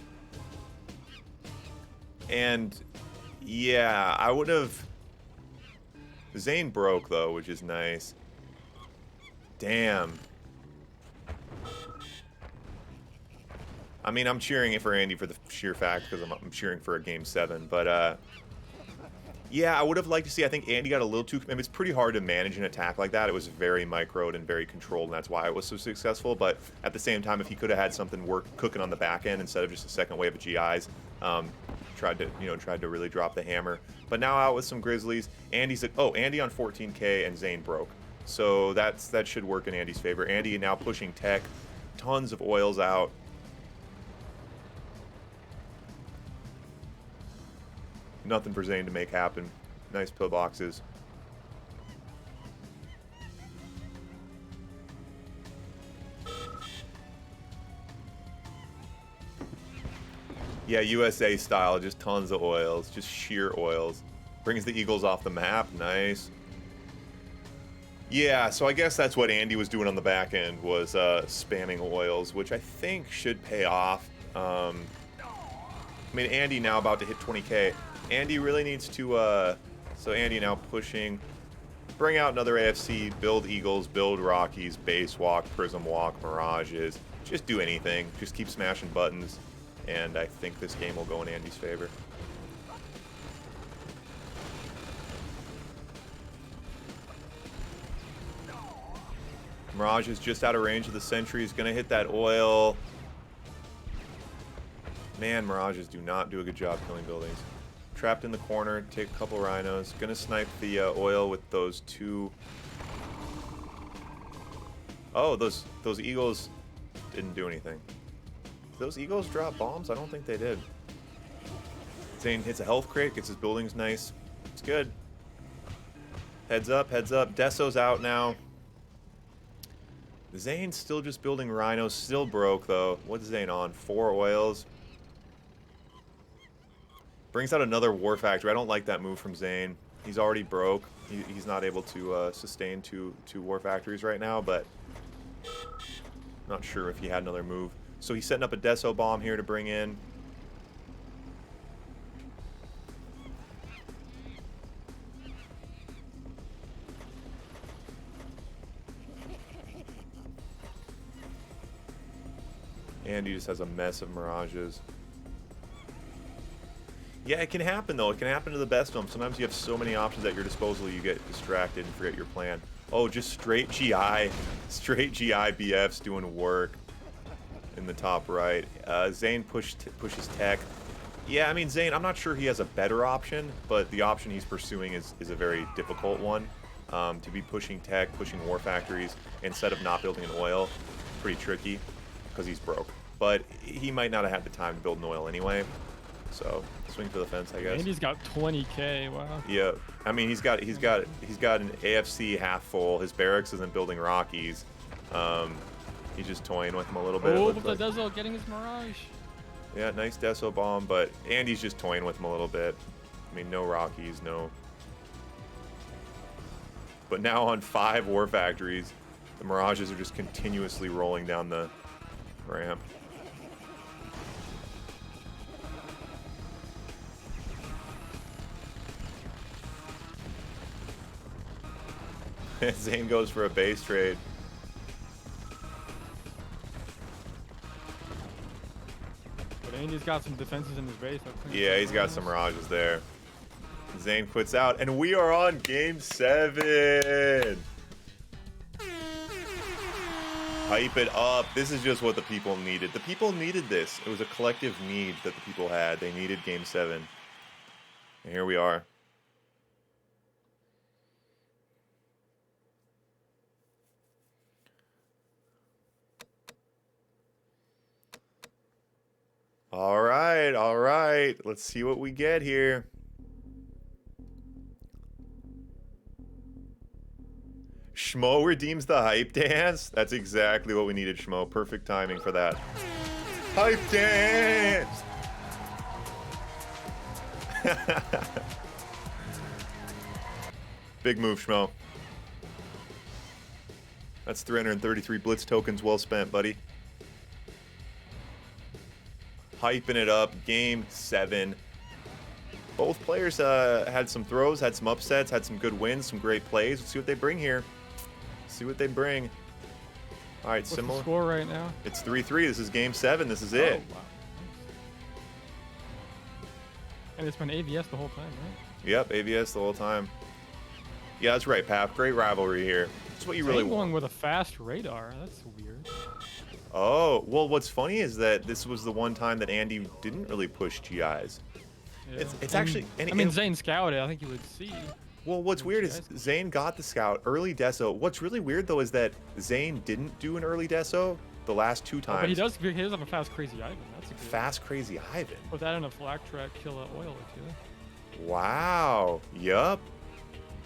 And yeah, I would have. Zain broke though, which is nice. Damn. I mean, I'm cheering for Andy for the sheer fact because I'm cheering for a game 7. But yeah, I would have liked to see. I think Andy got a little too. I mean, it's pretty hard to manage an attack like that. It was very microed and very controlled, and that's why it was so successful. But at the same time, if he could have had something cooking on the back end instead of just a second wave of GIs. Tried to really drop the hammer, but now out with some Grizzlies. Andy's like, oh, Andy on 14K and Zain broke, so that should work in Andy's favor. Andy now pushing tech, tons of oils out. Nothing for Zain to make happen. Nice pillboxes. Yeah, USA style, just tons of oils, just sheer oils. Brings the Eagles off the map, nice. Yeah, so I guess that's what Andy was doing on the back end, was spamming oils, which I think should pay off. I mean, Andy now about to hit 20K. Andy really needs to, so Andy now pushing, bring out another AFC, build Eagles, build Rockies, base walk, prism walk, Mirages, just do anything, just keep smashing buttons. And I think this game will go in Andy's favor. Mirage is just out of range of the sentry. He's going to hit that oil. Man, Mirages do not do a good job killing buildings. Trapped in the corner. Take a couple rhinos. Going to snipe the oil with those two. Oh, those eagles. didn't do anything. Did those Eagles drop bombs? I don't think they did. Zain hits a health crate, gets his buildings nice. It's good. Heads up, heads up. Deso's out now. Zane's still just building rhinos, still broke though. What's Zain on? 4 oils. Brings out another war factory. I don't like that move from Zain. He's already broke. He's not able to sustain two war factories right now, but not sure if he had another move. So he's setting up a Deso bomb here to bring in. And he just has a mess of mirages. Yeah, it can happen though. It can happen to the best of them. Sometimes you have so many options at your disposal you get distracted and forget your plan. Oh, just straight GI. Straight GI BFs doing work in the top right. Zain pushes tech. Yeah, I mean, Zain, I'm not sure he has a better option, but the option he's pursuing is a very difficult one. To be pushing tech, pushing war factories, instead of not building an oil. Pretty tricky, because he's broke. But he might not have had the time to build an oil anyway. So swing for the fence, I guess. And he's got 20k. Wow. Yeah, I mean he's got an AFC half full. His barracks isn't building Rockies. He's just toying with him a little bit. Oh, but the Deso getting his mirage. Yeah, nice Deso bomb, but Andy's just toying with him a little bit. I mean, no Rockies, no. But now on 5 war factories, the mirages are just continuously rolling down the ramp. Zain goes for a base trade. But Andy's got some defenses in his base. Yeah, he's got some mirages there. Zain quits out, and we are on game 7. Hype it up. This is just what the people needed. The people needed this. It was a collective need that the people had. They needed game 7. And here we are. All right, all right. Let's see what we get here. Schmo redeems the hype dance. That's exactly what we needed, Schmo. Perfect timing for that. Hype dance! Big move, Schmo. That's 333 Blitz tokens well spent, buddy. Hyping it up. Game 7. Both players had some throws, had some upsets, had some good wins, some great plays. Let's see what they bring here. See what they bring. All right, What's similar. the score right now? It's 3-3. This is game 7. This is it. Oh, wow. And it's been AVS the whole time, right? Yep, AVS the whole time. Yeah, that's right, Pap. Great rivalry here. That's what you really want. Going with a fast radar. That's weird. Oh, well, what's funny is that this was the one time that Andy didn't really push GIs. Yeah. It's actually... I mean, Zain scouted. I think you would see. Well, what's weird is Zain got the scout, early Deso. What's really weird, though, is that Zain didn't do an early Deso the last 2 times. But he does have a fast, crazy Ivan. That's a good Fast, crazy Ivan. Put that in a flak track, kill an oil or 2. Wow. Yup.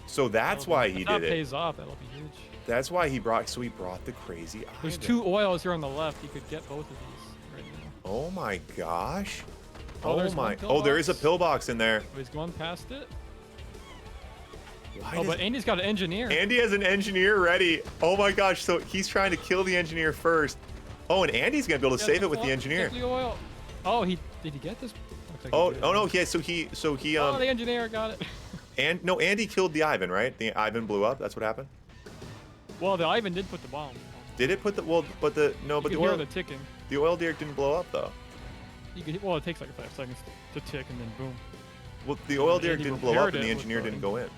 So that's why he did it. If that pays off, that'll be huge. That's why he brought the crazy Ivan. There's 2 oils here on the left. He could get both of these right now. Oh my gosh. Oh, my. Oh, there is a pillbox in there. Oh, he's going past it. Why but Andy's got an engineer. Andy has an engineer ready. Oh my gosh. So he's trying to kill the engineer first. Oh, and Andy's going to be able to save it with the engineer. The oil. Oh, did he get this? Like oh no. Yeah. So he Oh, the engineer got it. And no, Andy killed the Ivan, right? The Ivan blew up. That's what happened. Well, the Ivan did put the bomb. Did it put the but the oil the ticking. The oil derrick didn't blow up though. Well, it takes like 5 seconds to tick and then boom. Well, the oil derrick didn't blow up and the engineer didn't go in.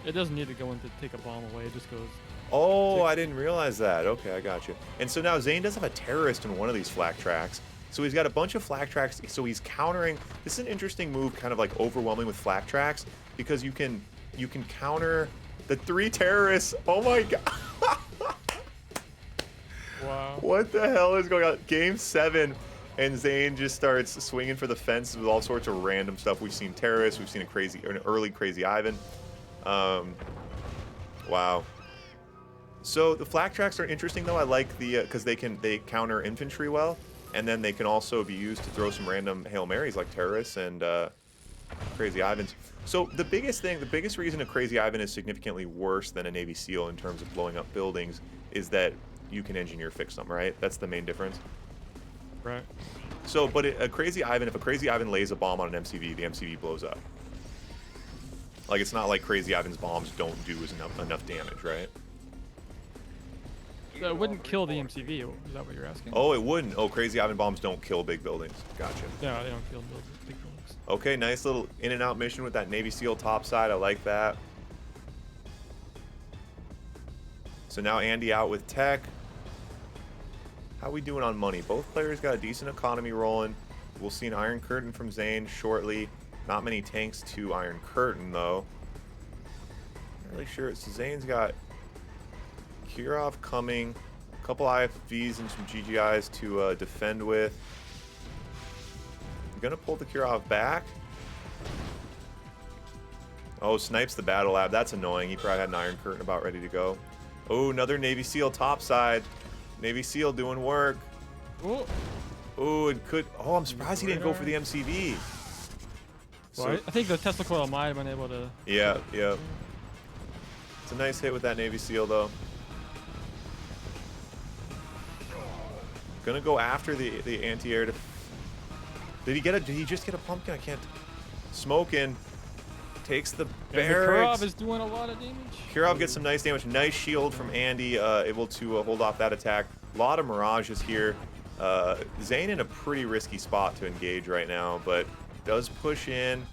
It doesn't need to go in to take a bomb away. It just goes. Oh, I didn't realize that. Okay, I got you. And so now Zain does have a terrorist in one of these flak tracks. So he's got a bunch of flak tracks. So he's countering. This is an interesting move, kind of like overwhelming with flak tracks, because you can counter the 3 terrorists. Oh my god. Wow. What the hell is going on? Game 7, and Zain just starts swinging for the fences with all sorts of random stuff. We've seen terrorists. We've seen an early Crazy Ivan. Wow. So the flak tracks are interesting though. I like the because they counter infantry well, and then they can also be used to throw some random Hail Marys like terrorists and Crazy Ivans. So the biggest reason a Crazy Ivan is significantly worse than a Navy SEAL in terms of blowing up buildings is that you can engineer fix them, right? That's the main difference. Right. So, but a Crazy Ivan, if a Crazy Ivan lays a bomb on an MCV, the MCV blows up. Like, it's not like Crazy Ivan's bombs don't do enough damage, right? So it wouldn't kill the MCV, is that what you're asking? Oh, it wouldn't. Oh, Crazy Ivan bombs don't kill big buildings. Gotcha. Yeah, they don't kill big buildings. Okay, nice little in and out mission with that Navy SEAL topside. I like that. So now Andy out with tech. How we doing on money? Both players got a decent economy rolling. We'll see an Iron Curtain from Zain shortly. Not many tanks to Iron Curtain, though. Not really sure. So Zain's got Kirov coming. A couple IFVs and some GGIs to defend with. I'm gonna pull the Kirov back. Oh, snipes the battle lab. That's annoying. He probably had an Iron Curtain about ready to go. Oh, another Navy SEAL topside. Navy SEAL doing work. Oh, it could. Oh, I'm surprised he didn't go for the MCV. Well, I think the Tesla coil might have been able to. Yeah, yeah. It's a nice hit with that Navy SEAL, though. Gonna go after the anti-air. Did he just get a pumpkin? I can't. Smoking. Takes the barracks. Kirov is doing a lot of damage. Kirov gets some nice damage. Nice shield from Andy, able to hold off that attack. A lot of mirages here. Zain in a pretty risky spot to engage right now, but does push in.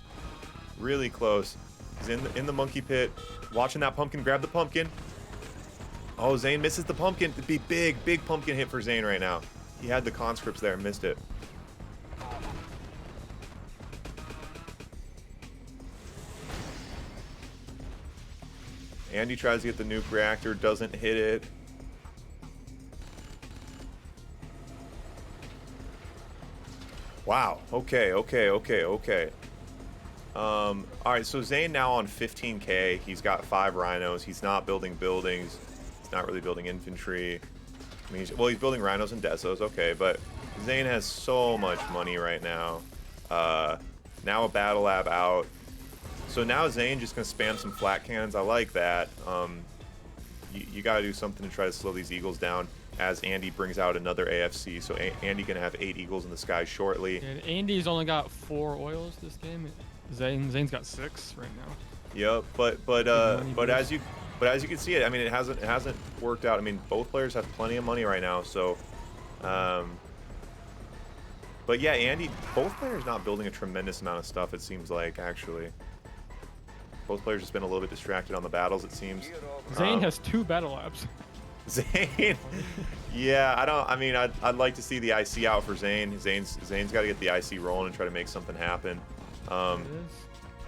Really close. He's in the monkey pit. Watching that pumpkin. Grab the pumpkin. Oh, Zain misses the pumpkin. It'd be big pumpkin hit for Zain right now. He had the conscripts there and missed it. Andy tries to get the nuke reactor, doesn't hit it. Wow. Okay. All right, so Zain now on 15K. He's got 5 rhinos. He's not building buildings. He's not really building infantry. I mean, he's building rhinos and desos, okay, but Zain has so much money right now. Now a battle lab out. So now Zain just gonna spam some flat cannons. I like that. You gotta do something to try to slow these eagles down as Andy brings out another AFC. So Andy gonna have 8 eagles in the sky shortly. And Andy's only got 4 oils this game. Zain's got 6 right now. Yep, but as you can see it, I mean, it hasn't worked out. I mean, both players have plenty of money right now. So, but yeah, Andy, both players not building a tremendous amount of stuff. It seems like actually. Both players just been a little bit distracted on the battles, it seems. Zain has 2 battle labs. Zain, yeah, I'd like to see the IC out for Zain. Zain's got to get the IC rolling and try to make something happen.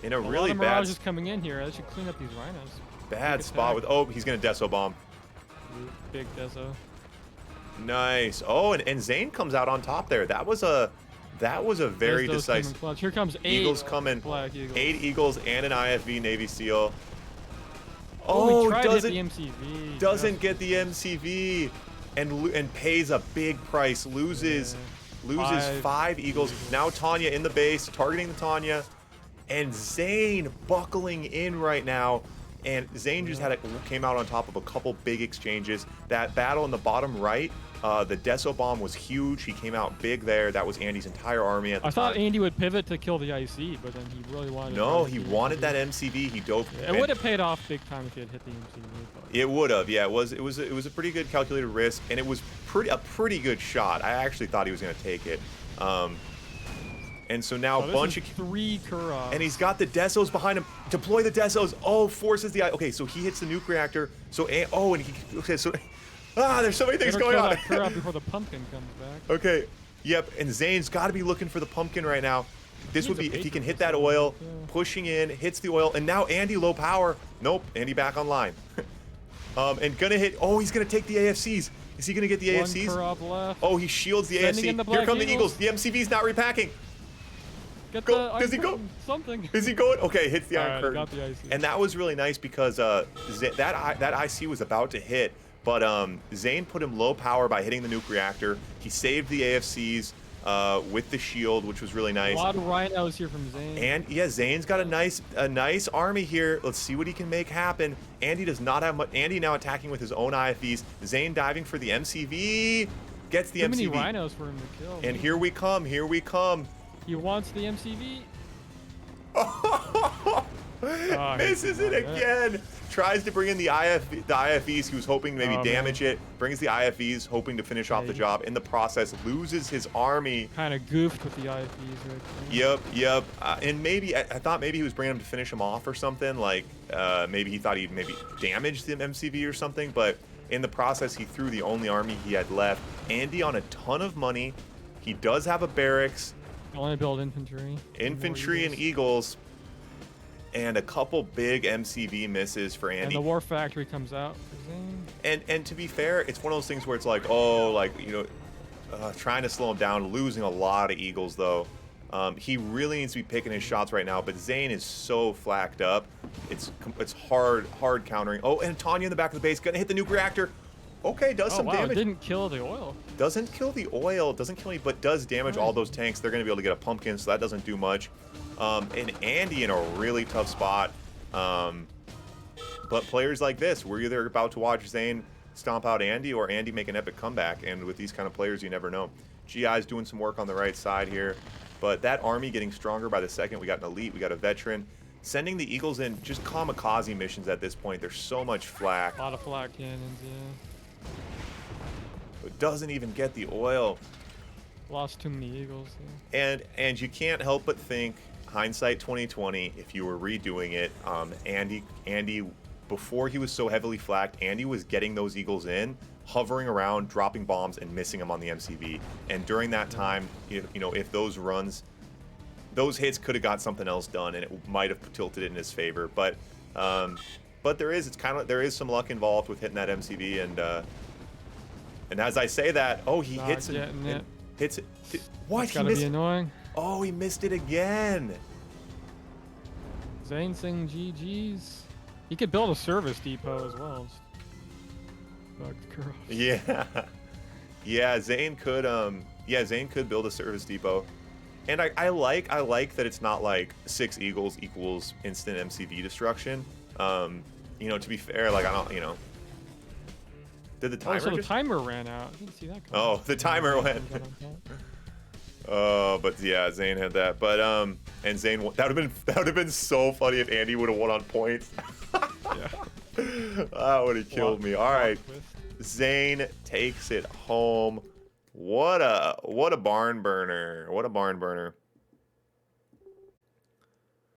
In a really lot of bad mirages coming in here. I should clean up these rhinos. Bad spot with. Oh, he's gonna deso bomb. Big deso. Nice. Oh, and Zain comes out on top there. That was a very decisive. Here comes 8 Eagles coming. Black eagles. 8 eagles and an IFV Navy SEAL. Oh, he Oh, tried to doesn't hit the MCV. doesn't get the MCV and pays a big price. Loses 5 eagles. Now Tanya in the base, targeting the Tanya, and Zain buckling in right now. And Zain just came out on top of a couple big exchanges. That battle in the bottom right, the Deso bomb was huge. He came out big there. That was Andy's entire army at the time. I thought Andy would pivot to kill the IC, but then he really wanted. No, he wanted that MCV. He dove. Yeah, it would have paid off big time if he had hit the MCV. But. It would have. Yeah, it was a pretty good calculated risk, and it was a pretty good shot. I actually thought he was going to take it. And so now a bunch of 3 Kurovs. And he's got the Desos behind him. Deploy the Desos. Oh, forces the. Okay, so he hits the nuke reactor. So there's so many things going on. That Kurov before the pumpkin comes back. Okay. Yep. And Zain's got to be looking for the pumpkin right now. This would be if he can hit that oil, pushing in, hits the oil, and now Andy low power. Nope. Andy back online. And gonna hit. Oh, he's gonna take the AFCs. Is he gonna get the AFCs? One crop left. Oh, he shields the Sending AFC. in the Here Black come the Eagles. Eagles. The MCV's not repacking. Get Go. the Does he Iron go? Curtain, something. Is he going? Okay, hits the Iron Alright, Curtain. got the IC. And that was really nice because that IC was about to hit, but Zain put him low power by hitting the nuke reactor. He saved the AFCs with the shield, which was really nice. A lot of rhinos here from Zain. And yeah, Zane's got a nice army here. Let's see what he can make happen. Andy does not have much. Andy now attacking with his own IFEs. Zane diving for the MCV. Gets the Too MCV. many rhinos for him to kill. And here we come. Here we come. He wants the MCV. Misses it again. Tries to bring in the IFEs. He was hoping to maybe damage it. Brings the IFEs, hoping to finish off the job. In the process, loses his army. Kind of goofed with the IFEs right there. Yep. And maybe I thought maybe he was bringing him to finish him off or something. Like maybe he thought he'd maybe damage the MCV or something. But in the process, he threw the only army he had left. Andy on a ton of money. He does have a barracks. Only build infantry. Infantry and Eagles. And a couple big MCV misses for Andy. And the War Factory comes out for Zain. And to be fair, it's one of those things where it's like, oh, like, you know, trying to slow him down, losing a lot of Eagles, though. He really needs to be picking his shots right now, but Zain is so flacked up. It's hard countering. Oh, and Tanya in the back of the base, gonna hit the nuke reactor. Okay, does some damage. It didn't kill the oil. Doesn't kill the oil, doesn't kill any, but does damage all those tanks. They're gonna be able to get a pumpkin, so that doesn't do much. And Andy in a really tough spot. But players like this, we're either about to watch Zain stomp out Andy or Andy make an epic comeback. And with these kind of players, you never know. GI's doing some work on the right side here. But that army getting stronger by the second. We got an elite, we got a veteran. Sending the Eagles in just kamikaze missions at this point. There's so much flak. A lot of flak cannons, yeah. It doesn't even get the oil. Lost too many Eagles. Yeah. And you can't help but think, hindsight 2020, if you were redoing it, Andy, before he was so heavily flacked, Andy was getting those Eagles in, hovering around, dropping bombs, and missing them on the MCV. And during that time, you know, if those runs, those hits could have got something else done, and it might have tilted it in his favor. But there is some luck involved with hitting that MCV, and as I say that, oh, he hits it. Hits it. What? He missed. Be annoying. Oh, he missed it again. Zain saying GG's. He could build a service depot as well. Yeah. Yeah, Zain could Zain could build a service depot. And I like that it's not like 6 Eagles equals instant MCV destruction. You know, to be fair, like I don't, you know. Did the timer the timer ran out. I didn't see that coming. Oh, the timer went. But yeah, Zain had that. But and Zain, that would have been so funny if Andy would have won on points. Yeah. That would have killed me. All right, Zain takes it home. What a barn burner. What a barn burner.